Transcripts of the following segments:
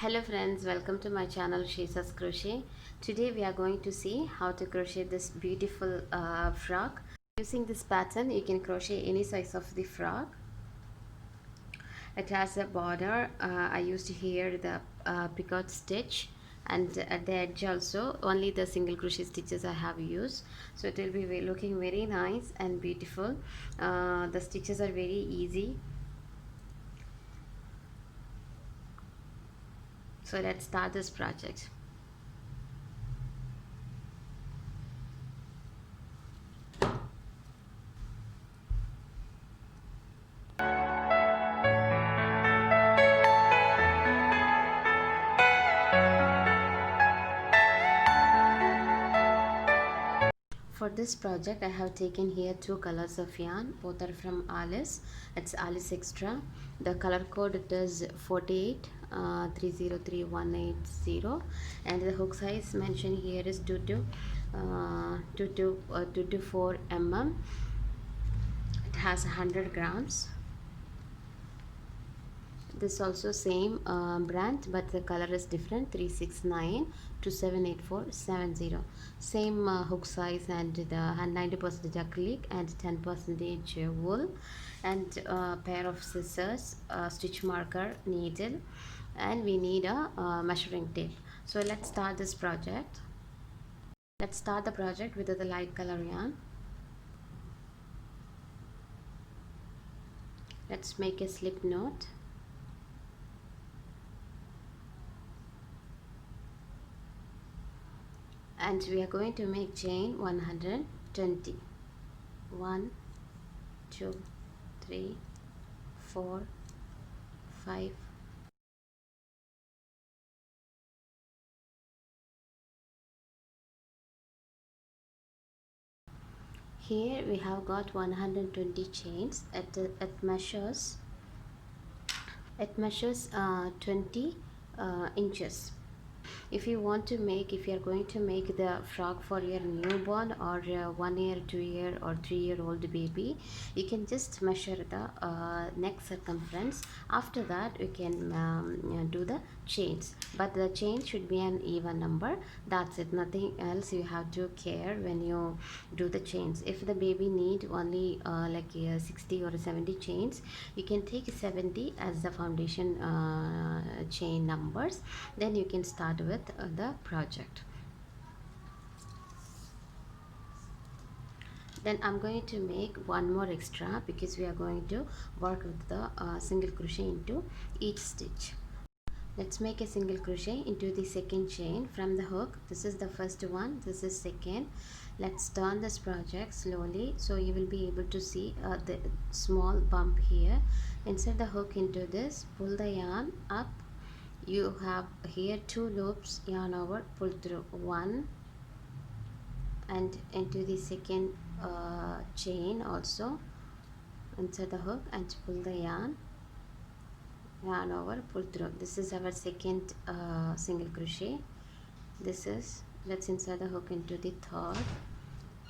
Hello friends, welcome to my channel Shesa's Crochet. Today we are going to see how to crochet this beautiful frock. Using this pattern you can crochet any size of the frock. It has a border. I used here the picot stitch, and at the edge also only the single crochet stitches I have used, so it will be looking very nice and beautiful. The stitches are very easy. So let's start this project. For this project I have taken here two colors of yarn. Both are from Alize. It's Alize Extra. The color code it is 48 303180, and the hook size mentioned here is 2 to 4 mm. It has 100 grams. This also same brand, but the color is different. 369 278470. Same hook size, and the 90% acrylic and 10% wool, and pair of scissors, stitch marker, needle, and we need a measuring tape. So let's start this project. Let's start the project with the light color yarn. Let's make a slip knot. And we are going to make chain 120. 1 2 3 4 5. Here we have got 120 chains. It measures 20 inches. If you are going to make the frock for your newborn, or 1 year, 2 year, or 3-year old baby, you can just measure the neck circumference. After that you can do the chains, but the chain should be an even number. That's it, nothing else you have to care when you do the chains. If the baby need only 60 or 70 chains, you can take 70 as the foundation chain numbers. Then you can start with the project. Then I'm going to make one more extra, because we are going to work with the single crochet into each stitch. Let's make a single crochet into the second chain from the hook. This is the first one, this is second. Let's turn this project slowly, so you will be able to see the small bump here. Insert the hook into this, pull the yarn up. You have here 2 loops, yarn over, pull through 1, and into the second chain also. Insert the hook and pull the yarn over, pull through. This is our second single crochet. Let's insert the hook into the third.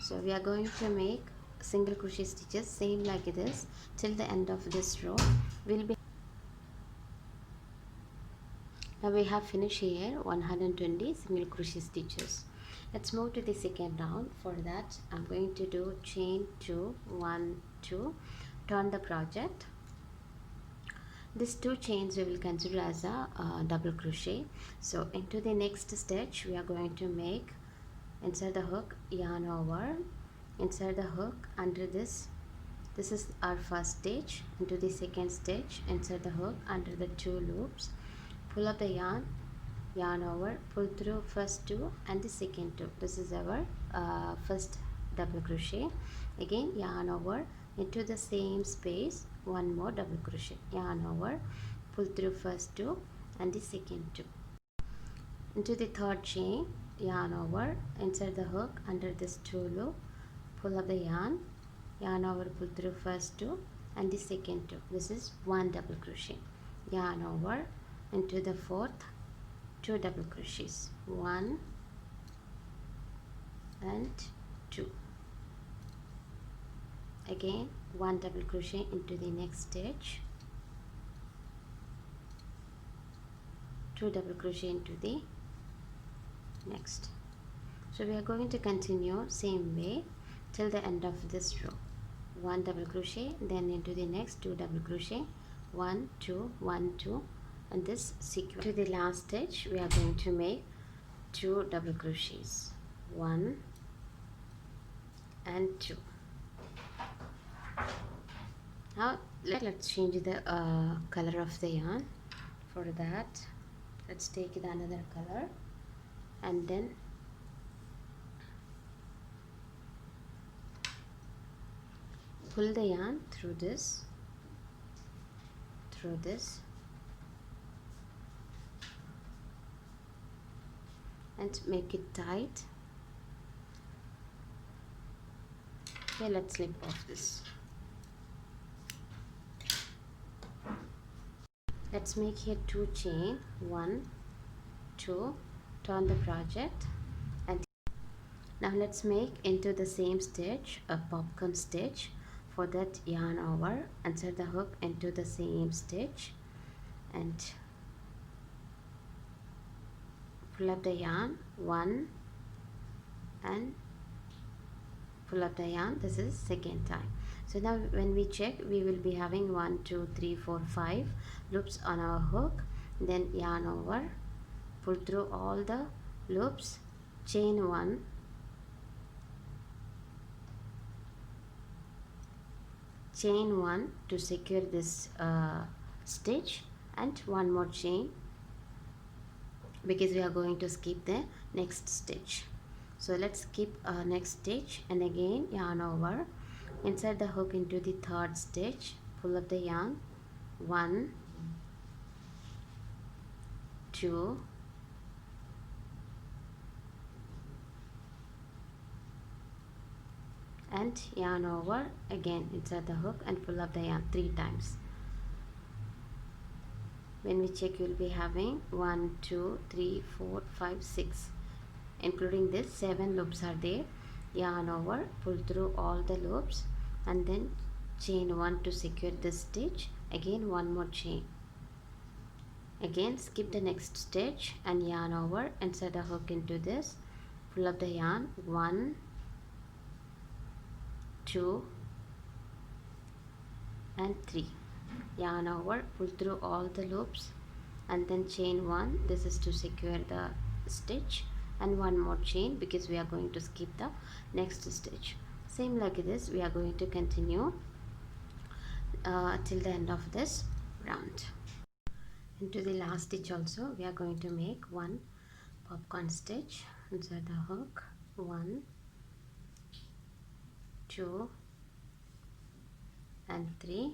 So we are going to make single crochet stitches same like this till the end of this row. Now we have finished here 120 single crochet stitches. Let's move to the second round. For that I'm going to do chain 2, 1, 2, turn the project. These 2 chains we will consider as a double crochet. So into the next stitch we are going to make, insert the hook, yarn over, insert the hook under this. This is our first stitch. Into the second stitch, insert the hook under the 2 loops, pull up the yarn over, pull through first 2 and the second 2. This is our first double crochet. Again yarn over into the same space, one more double crochet, yarn over, pull through first 2 and the second 2. Into the third chain, yarn over, insert the hook under this 2 loop, pull up the yarn over, pull through first 2 and the second 2. This is 1 double crochet, yarn over, into the fourth, 2 double crochets, 1 and 2. Again 1 double crochet into the next stitch, 2 double crochet into the next. So we are going to continue same way till the end of this row. 1 double crochet, then into the next 2 double crochet, 1 2 1 2, and this sequence to the last stitch we are going to make 2 double crochets, 1 and 2. Now let's change the color of the yarn. For that, let's take another color and then pull the yarn through this, and make it tight. Okay, let's slip off this. Let's make here 2 chain, 1 2, turn the project, and now let's make into the same stitch a popcorn stitch. For that, yarn over, insert the hook into the same stitch and pull up the yarn 1 and pull up the yarn. This is second time. So now when we check, we will be having 1 2 3 4 5 loops on our hook, then yarn over, pull through all the loops, chain 1, to secure this stitch, and one more chain because we are going to skip the next stitch. So let's skip next stitch and again yarn over, insert the hook into the third stitch, pull up the yarn 1 2 and yarn over, again insert the hook and pull up the yarn 3 times. When we check, you will be having 1 2 3 4 5 6, including this 7 loops are there. Yarn over, pull through all the loops and then chain 1 to secure this stitch, again one more chain, again skip the next stitch and yarn over, insert the hook into this, pull up the yarn 1 2 and 3, yarn over, pull through all the loops and then chain 1. This is to secure the stitch, and one more chain because we are going to skip the next stitch. Same like this we are going to continue till the end of this round. Into the last stitch also we are going to make 1 popcorn stitch, insert the hook 1 2 and 3.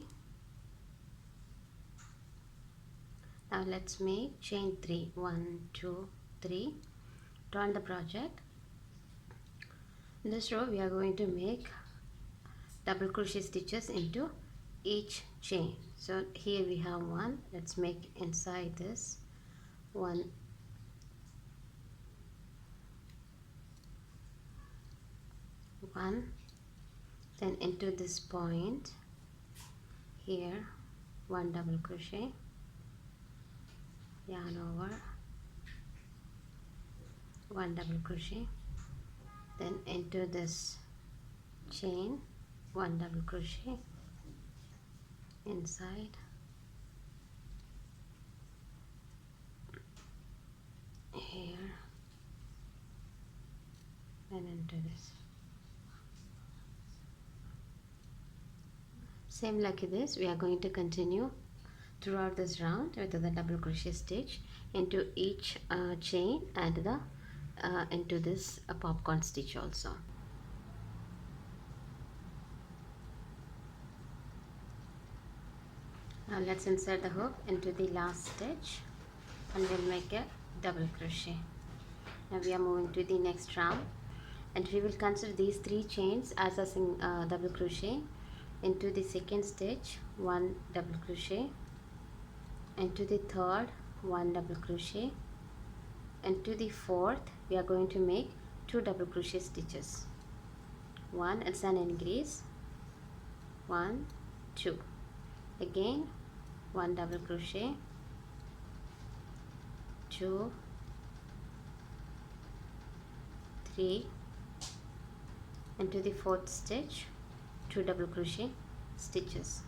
Now let's make chain 3, 1 2 3, turn the project. In this row we are going to make double crochet stitches into each chain. So here we have 1, let's make inside this 1 then into this point here 1 double crochet, yarn over, 1 double crochet, then into this chain 1 double crochet inside, here and into this. Same like this we are going to continue throughout this round with the double crochet stitch into each chain and the into this popcorn stitch also. Now let's insert the hook into the last stitch and we'll make a double crochet. Now we are moving to the next round and we will consider these 3 chains as a double crochet. Into the second stitch 1 double crochet, into the third 1 double crochet, into the fourth we are going to make 2 double crochet stitches. 1, it's an increase, 1 2, again 1 double crochet, 2, 3, into the fourth stitch, 2 double crochet stitches.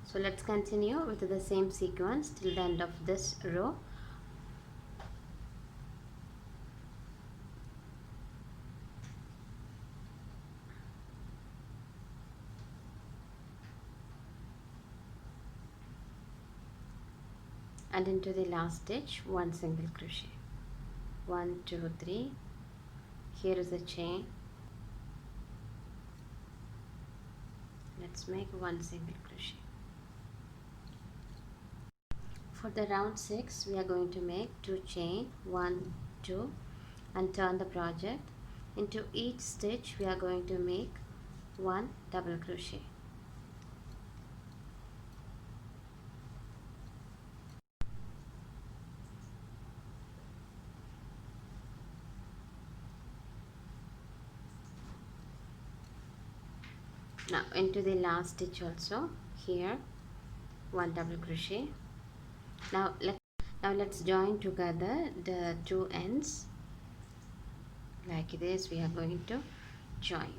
So let's continue with the same sequence till the end of this row. And into the last stitch, 1 single crochet. 1, 2, 3. Here is a chain. Let's make 1 single crochet. For the round 6, we are going to make 2 chain, 1, 2, and turn the project. Into each stitch, we are going to make 1 double crochet. Now into the last stitch also, here 1 double crochet. Now let's join together the 2 ends like this. We are going to join.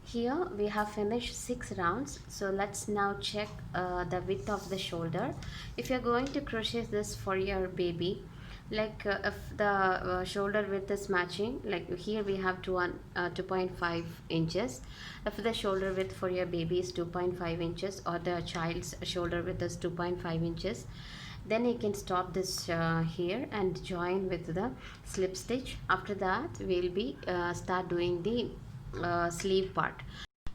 Here we have finished 6 rounds, so let's now check the width of the shoulder. If you're going to crochet this for your baby, like if the shoulder width is matching, like here we have 2.5 inches. If the shoulder width for your baby is 2.5 inches or the child's shoulder width is 2.5 inches, then you can stop this here and join with the slip stitch. After that we'll be start doing the sleeve part.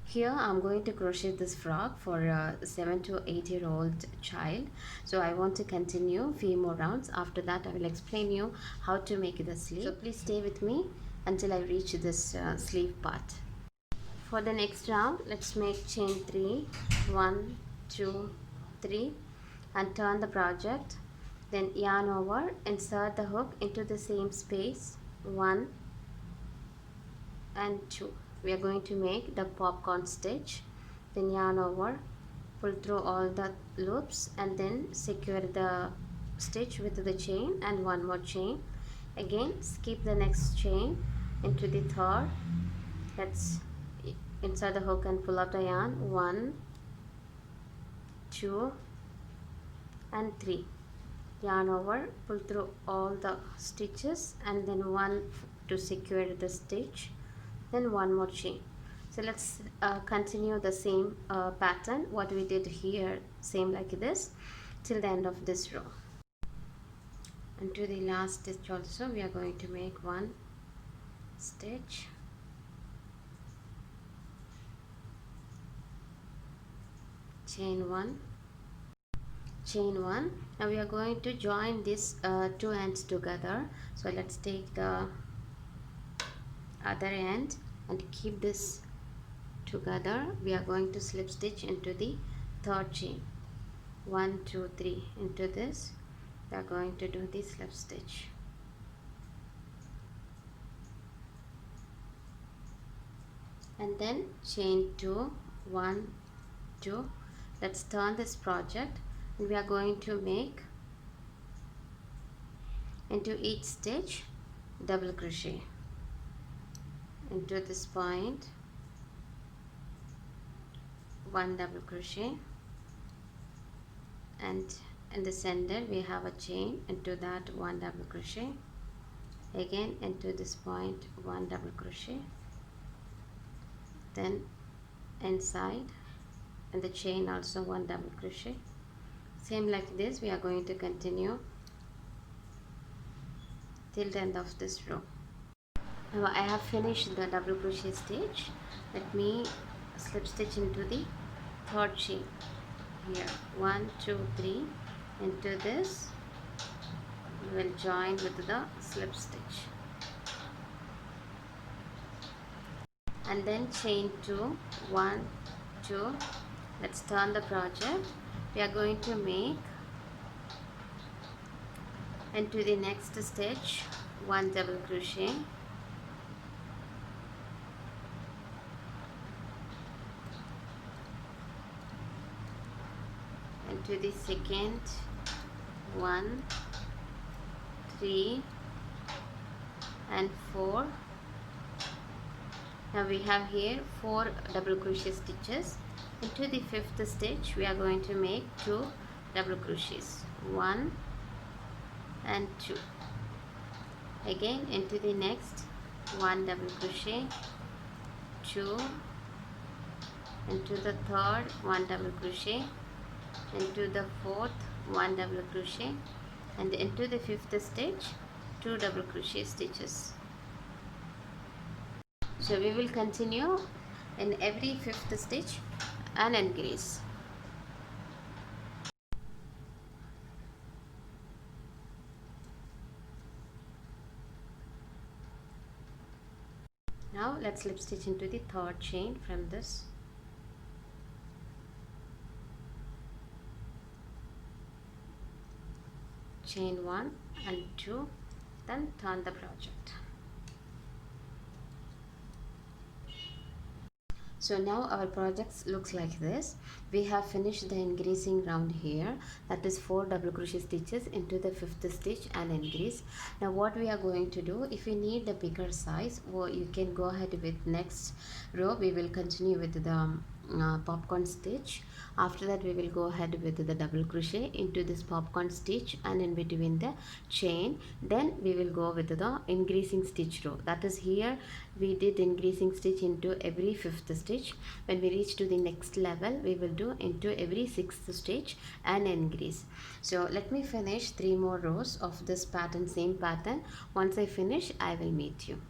Here I'm going to crochet this frock for a 7 to 8-year-old child, so I want to continue few more rounds. After that I will explain you how to make the sleeve, so please stay with me until I reach this sleeve part. For the next round, let's make chain 3, 1, 2, 3, and turn the project. Then yarn over, insert the hook into the same space, 1 and 2. We are going to make the popcorn stitch. Then yarn over, pull through all the loops, and then secure the stitch with the chain and 1 more chain. Again skip the next chain into the third. Let's insert the hook and pull up the yarn, 1, 2 and 3. Yarn over, pull through all the stitches, and then 1 to secure the stitch, then 1 more chain. So let's continue the same pattern what we did here, same like this, till the end of this row. And to the last stitch also we are going to make 1 stitch, chain 1, chain 1. Now we are going to join these 2 ends together. So let's take the other end and keep this together. We are going to slip stitch into the third chain, 1, 2, 3. Into this we are going to do the slip stitch. And then chain 2, 1, 2. Let's turn this project, and we are going to make into each stitch double crochet into this point, 1 double crochet, and in the center we have a chain, into that 1 double crochet, again into this point 1 double crochet, then inside and the chain also 1 double crochet. Same like this we are going to continue till the end of this row. Now I have finished the double crochet stitch. Let me slip stitch into the third chain here, 1, 2, 3. Into this we will join with the slip stitch, and then chain 2, 1, 2. Let's turn the project. We are going to make into the next stitch 1 double crochet, into the second 1, 3 and 4. Now we have here 4 double crochet stitches. Into the fifth stitch we are going to make 2 double crochets, 1 and 2. Again into the next 1 double crochet, 2, into the third 1 double crochet, into the fourth 1 double crochet, and into the fifth stitch 2 double crochet stitches. So we will continue in every fifth stitch and increase. Now let's slip stitch into the third chain from this. Chain 1 and 2, then turn the project. So now our project looks like this. We have finished the increasing round here, that is 4 double crochet stitches into the fifth stitch and increase. Now what we are going to do, if you need the bigger size, well, you can go ahead with next row. We will continue with the popcorn stitch. After that we will go ahead with the double crochet into this popcorn stitch and in between the chain. Then we will go with the increasing stitch row, that is here we did increasing stitch into every fifth stitch. When we reach to the next level we will do into every sixth stitch and increase. So let me finish 3 more rows of this pattern, same pattern. Once I finish I will meet you.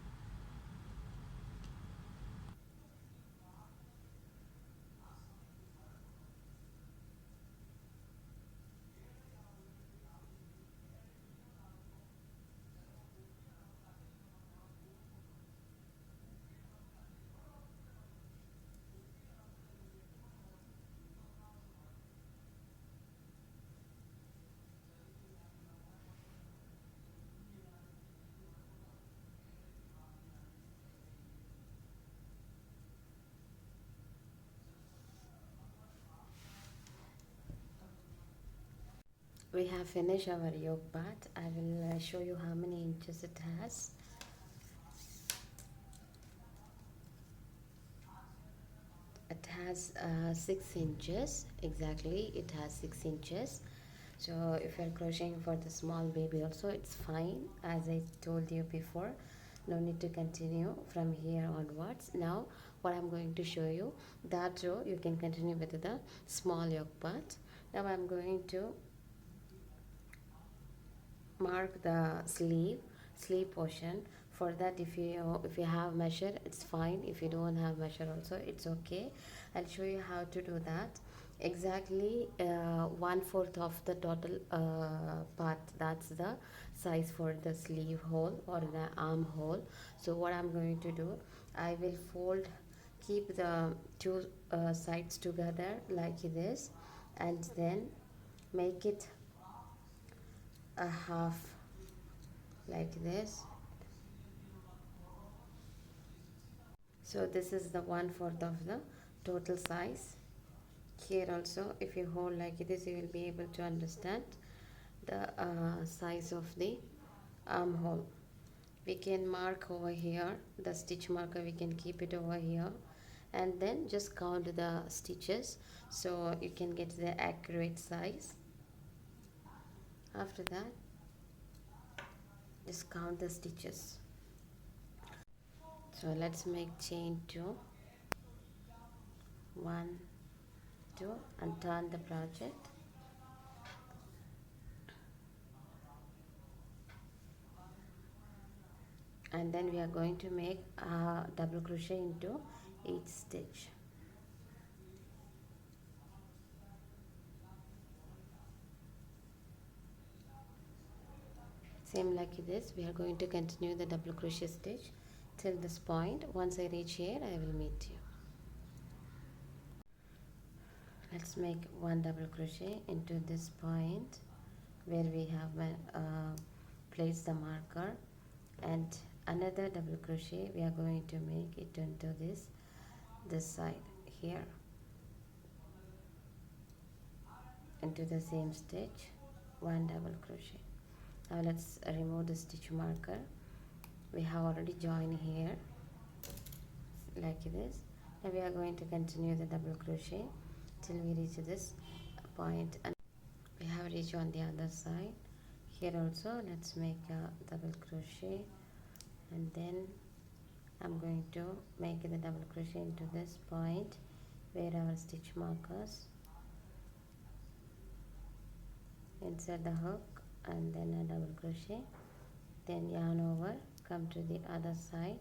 We have finished our yoke part. I will show you how many inches it has. It has 6 inches exactly. It has 6 inches. So if you're crocheting for the small baby also, it's fine. As I told you before, no need to continue from here onwards. Now what I'm going to show you, that row you can continue with the small yoke part. Now I'm going to mark the sleeve portion. For that, if you have measure, it's fine. If you don't have measure also, it's okay. I'll show you how to do that. Exactly 1/4 of the total part, that's the size for the sleeve hole or the armhole. So what I'm going to do, I will keep the two sides together like this, and then make it a half like this. So this is the 1/4 of the total size. Here also, if you hold like this, you will be able to understand the size of the armhole. We can mark over here, the stitch marker, we can keep it over here, and then just count the stitches so you can get the accurate size. After that, just count the stitches. So let's make chain 2, 1, 2, and turn the project. And then we are going to make a double crochet into each stitch. Same like this, we are going to continue the double crochet stitch till this point. Once I reach here, I will meet you. Let's make 1 double crochet into this point where we have placed the marker, and another double crochet we are going to make it into this side here, into the same stitch, 1 double crochet. Now let's remove the stitch marker. We have already joined here like this. Now we are going to continue the double crochet till we reach this point, and we have reached on the other side. Here also let's make a double crochet, and then I'm going to make the double crochet into this point where our stitch markers. Insert the hook and then a double crochet, then yarn over, come to the other side.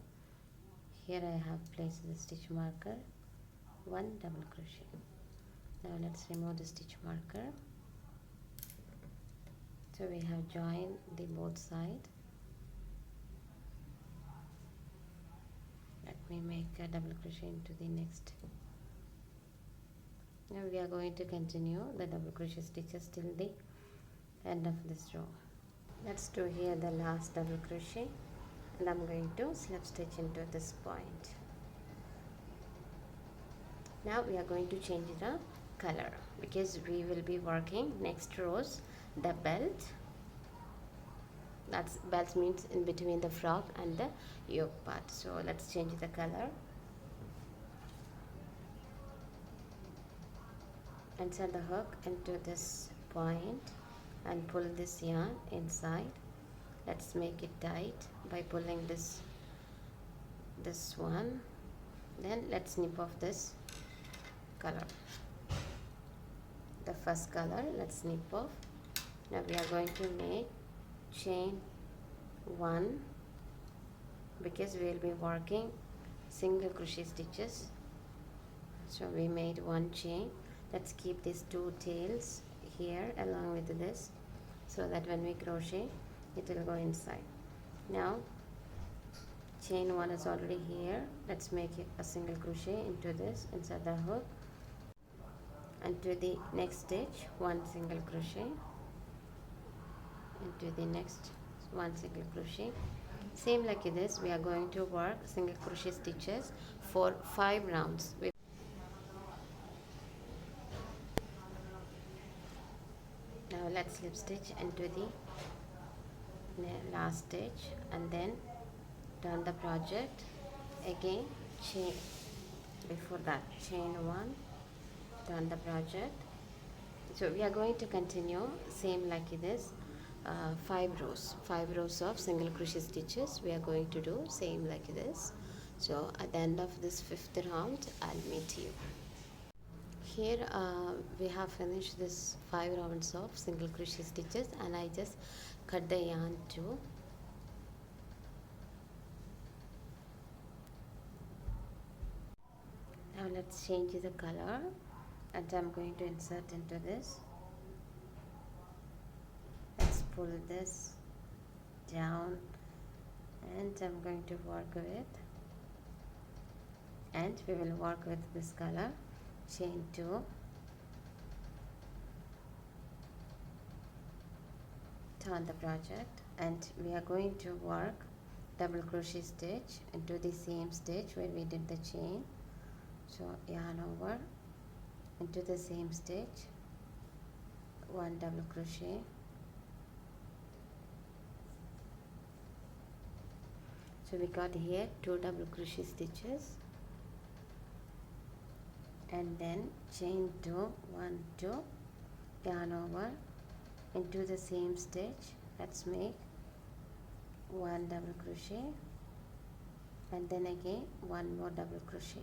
Here I have placed the stitch marker, one double crochet. Now let's remove the stitch marker. So we have joined the both sides. Let me make a double crochet into the next. Now we are going to continue the double crochet stitches till the end of this row. Let's do here the last double crochet, and I'm going to slip stitch into this point. Now we are going to change the color because we will be working next rows the belt. That's belt means in between the frock and the yoke part. So let's change the color. Insert the hook into this point and pull this yarn inside. Let's make it tight by pulling this one. Then let's snip off this color, the first color. Let's snip off. Now we are going to make chain 1 because we will be working single crochet stitches. So we made 1 chain. Let's keep these 2 tails here along with this, so that when we crochet it will go inside. Now chain 1 is already here. Let's make a single crochet into this, inside the hook, and to the next stitch 1 single crochet, into the next 1 single crochet. Same like this, we are going to work single crochet stitches for 5 rounds. Now let's slip stitch into the last stitch and then turn the project. Again chain, before that chain 1, turn the project. So we are going to continue same like this, 5 rows of single crochet stitches we are going to do same like this. So at the end of this 5th round I'll meet you. Here we have finished this 5 rounds of single crochet stitches, and I just cut the yarn too. Now let's change the color, and I'm going to insert into this. Let's pull this down, and I'm going to work with, and we will work with this color. Chain 2, turn the project, and we are going to work double crochet stitch into the same stitch where we did the chain. So yarn over into the same stitch, 1 double crochet, so we got here 2 double crochet stitches, and then chain 2, 1, 2, yarn over into the same stitch. Let's make 1 double crochet, and then again 1 more double crochet.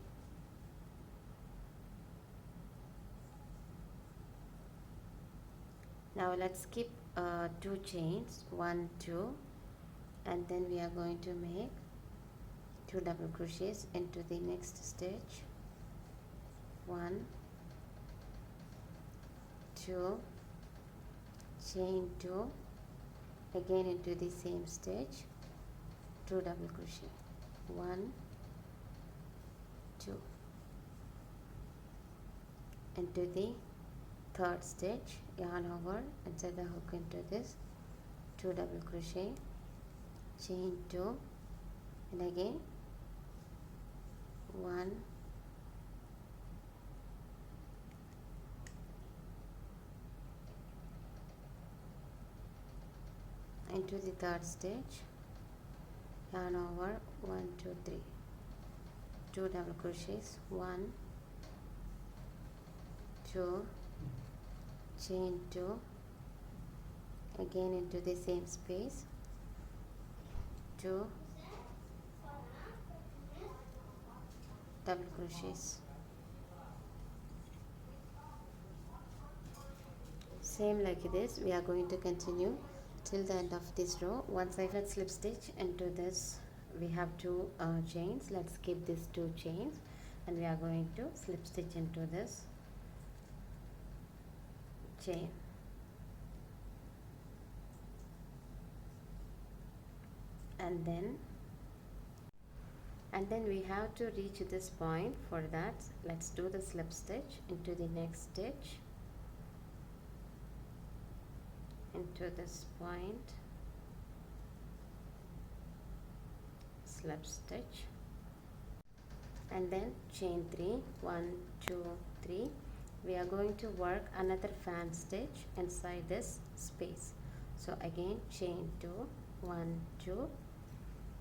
Now let's skip 2 chains, 1, 2, and then we are going to make 2 double crochets into the next stitch, 1, 2, chain 2, again into the same stitch, 2 double crochet, 1, 2, into the 3rd stitch, yarn over, insert the hook into this, 2 double crochet, chain 2, and again 1, into the third stitch, yarn over 1 2 3, 2 double crochets, 1 2, chain 2, again into the same space, 2 double crochets. Same like this we are going to continue till the end of this row. Once I get slip stitch into this, we have two chains. Let's skip these two chains and we are going to slip stitch into this chain. And then we have to reach this point. For that, let's do the slip stitch into the next stitch, into this point, slip stitch, and then chain 3, 1 2 3. We are going to work another fan stitch inside this space. So again chain 2, 1 2,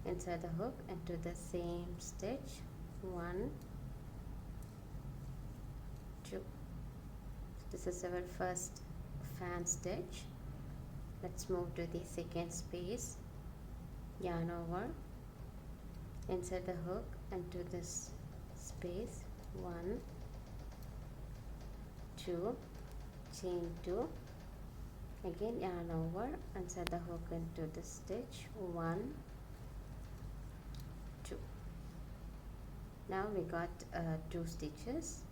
inside the hook into the same stitch, 1 2. This is our first fan stitch. Let's move to the second space, yarn over, inside the hook into this space, 1 2, chain 2, again yarn over, inside the hook into the stitch, 1 2. Now we got 2 stitches.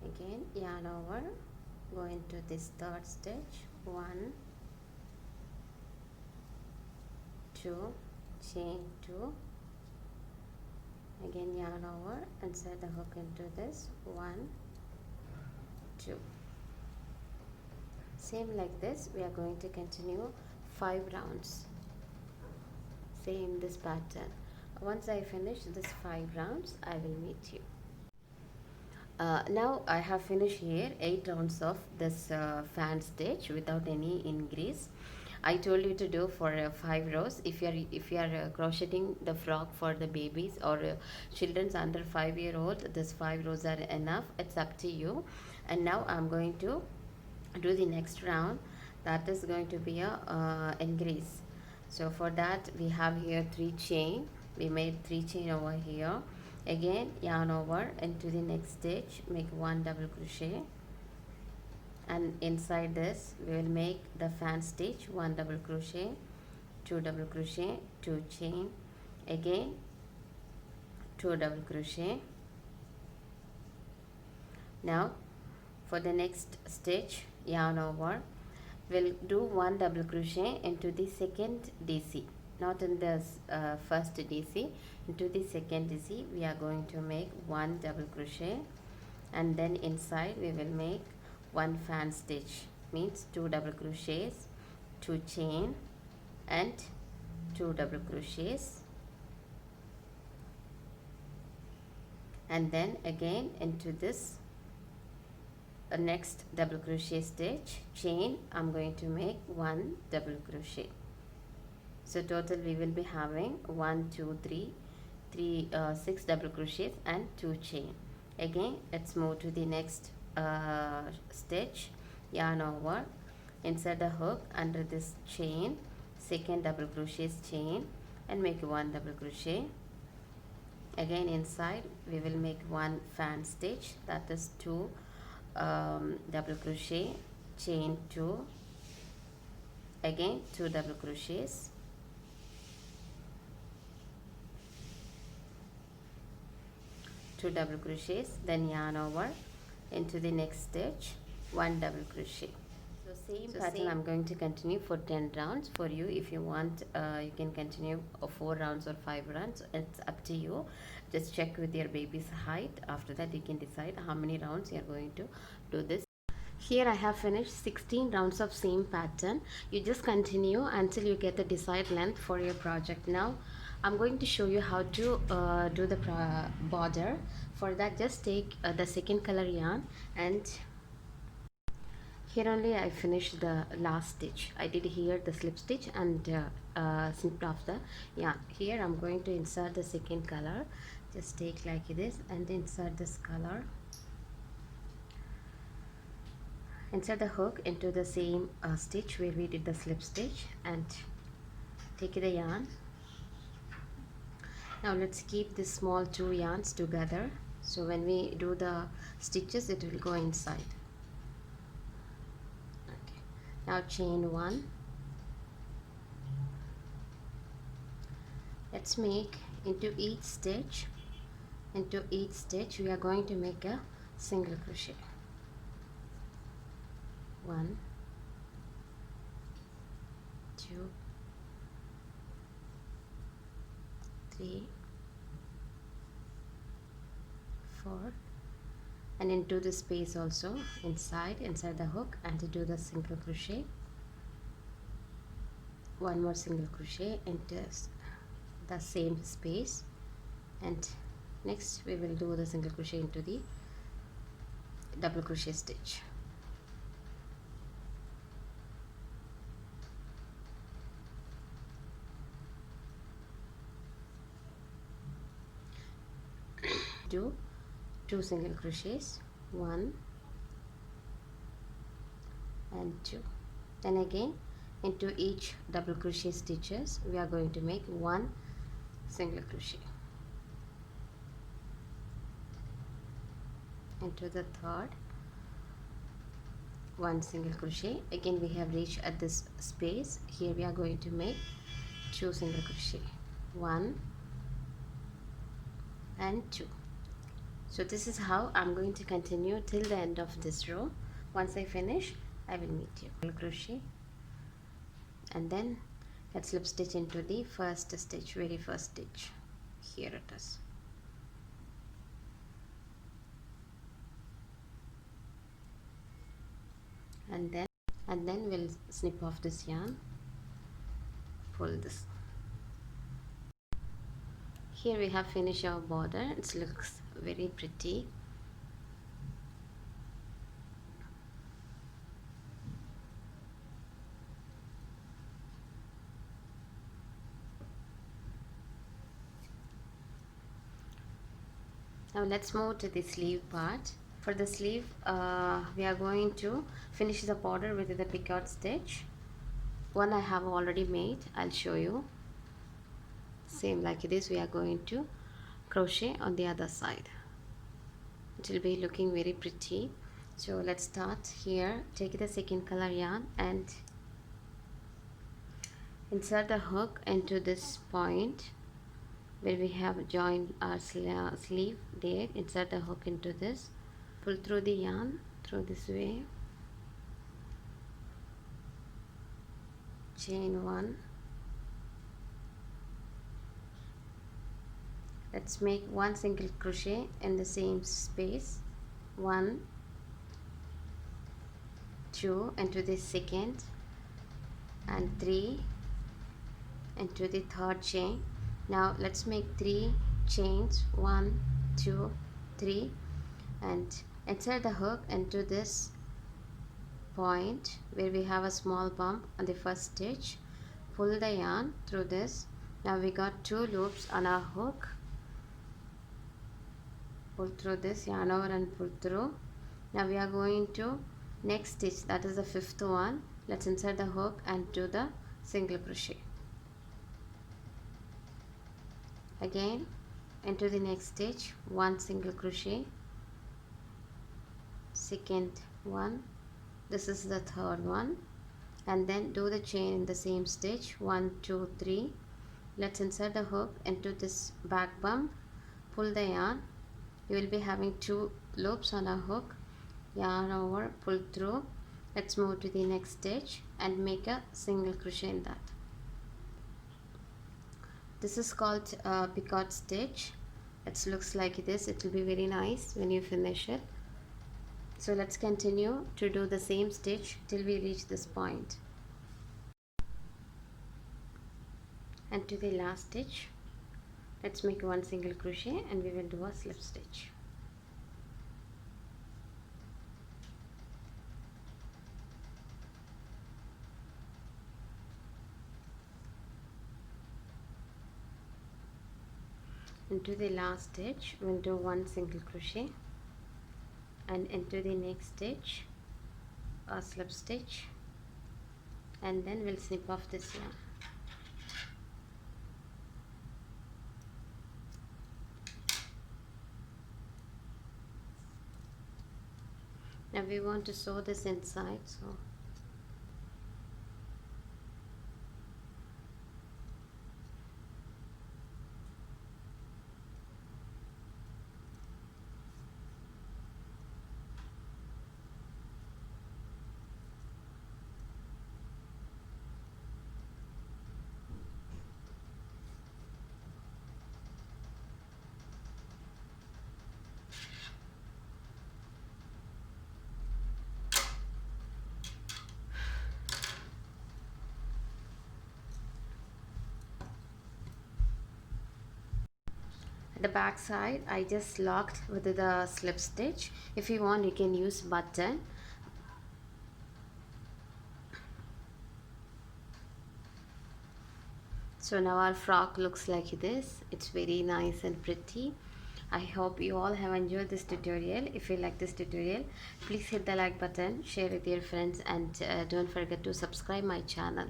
Again yarn over, go into this third stitch, 1 2, chain 2, again yarn over, inside the hook into this, 1 2. Same like this we are going to continue 5 rounds, same this pattern. Once I finish this 5 rounds, I will meet you. Now I have finished here 8 rounds of this fan stitch without any increase. I told you to do for 5 rows. If you are crocheting the frock for the babies or children's under 5-year-old, this 5 rows are enough. It's up to you. And now I'm going to do the next round. That is going to be a increase. So for that we have here 3 chain. We made 3 chain over here. Again yarn over into the next stitch, make 1 double crochet, and inside this we will make the fan stitch, 1 double crochet, 2 double crochet, 2 chain, again 2 double crochet. Now for the next stitch, yarn over, we'll do 1 double crochet into the second DC, not in the first DC, into the second DC we are going to make 1 double crochet, and then inside we will make 1 fan stitch, means 2 double crochets, 2 chain and 2 double crochets, and then again into this next double crochet stitch, chain, I'm going to make 1 double crochet. So total we will be having 1 2 3 6 double crochets and 2 chain. Again let's move to the next stitch, yarn over, inside the hook under this chain, second double crochet chain and make 1 double crochet. Again inside we will make 1 fan stitch, that is 2 double crochet, chain 2, again 2 double crochets, two double crochets, then yarn over into the next stitch, 1 double crochet. So same pattern I'm going to continue for 10 rounds. For you, if you want, you can continue 4 rounds or 5 rounds. It's up to you. Just check with your baby's height. After that you can decide how many rounds you are going to do this. Here I have finished 16 rounds of same pattern. You just continue until you get the desired length for your project. Now I'm going to show you how to do the border. For that, just take the second color yarn, and Here only I finished the last stitch. I did here the slip stitch and snipped off the yarn. Here I'm going to insert the second color. Just take like this and insert this color. Insert the hook into the same stitch where we did the slip stitch and take the yarn. Now let's keep this small two yarns together, so when we do the stitches it will go inside. Okay. Now chain one. Let's make into each stitch we are going to make a single crochet. 1, 2, 3, 4, and into the space also inside the hook, and to do the single crochet. One more single crochet into the same space, and next we will do the single crochet into the double crochet stitch. Do 2 single crochets, 1 and 2. Then again into each double crochet stitches we are going to make 1 single crochet. Into the third, 1 single crochet. Again we have reached at this space. Here we are going to make 2 single crochet, 1 and 2. So this is how I'm going to continue till the end of this row. Once I finish, I will meet you. Single crochet, and then let's slip stitch into the first stitch, very first stitch. Here it is. And then we'll snip off this yarn, pull this. Here we have finished our border. It looks very pretty. Now let's move to the sleeve part. For the sleeve, we are going to finish the border with the picot stitch. One I have already made. I'll show you. Same like this, we are going to crochet on the other side. It will be looking very pretty. So let's start here. Take the second color yarn and insert the hook into this point where we have joined our sleeve. There, insert the hook into this, pull through the yarn through this way, chain 1. Let's make 1 single crochet in the same space, 1, 2 into the second, and 3 into the third chain. Now let's make 3 chains, 1, 2, 3, and insert the hook into this point where we have a small bump on the first stitch. Pull the yarn through this. Now we got 2 loops on our hook. Pull through this, yarn over and pull through. Now we are going to next stitch, that is the 5th one. Let's insert the hook and do the single crochet. Again into the next stitch, 1 single crochet, second one, this is the third one, and then do the chain in the same stitch, 1, 2, 3. Let's insert the hook into this back bump, pull the yarn. You will be having 2 loops on a hook, yarn over, pull through. Let's move to the next stitch and make a single crochet in that. This is called picot stitch. It looks like this. It will be very nice when you finish it. So let's continue to do the same stitch till we reach this point. And to the last stitch, let's make 1 single crochet and we will do a slip stitch. Into the last stitch we'll do one single crochet, and into the next stitch a slip stitch, and then we'll snip off this yarn. Now we want to sew this inside, so at the back side I just locked with the slip stitch. If you want you can use button. So now our frock looks like this. It's very nice and pretty. I hope you all have enjoyed this tutorial. If you like this tutorial, please hit the like button, share with your friends, and don't forget to subscribe my channel.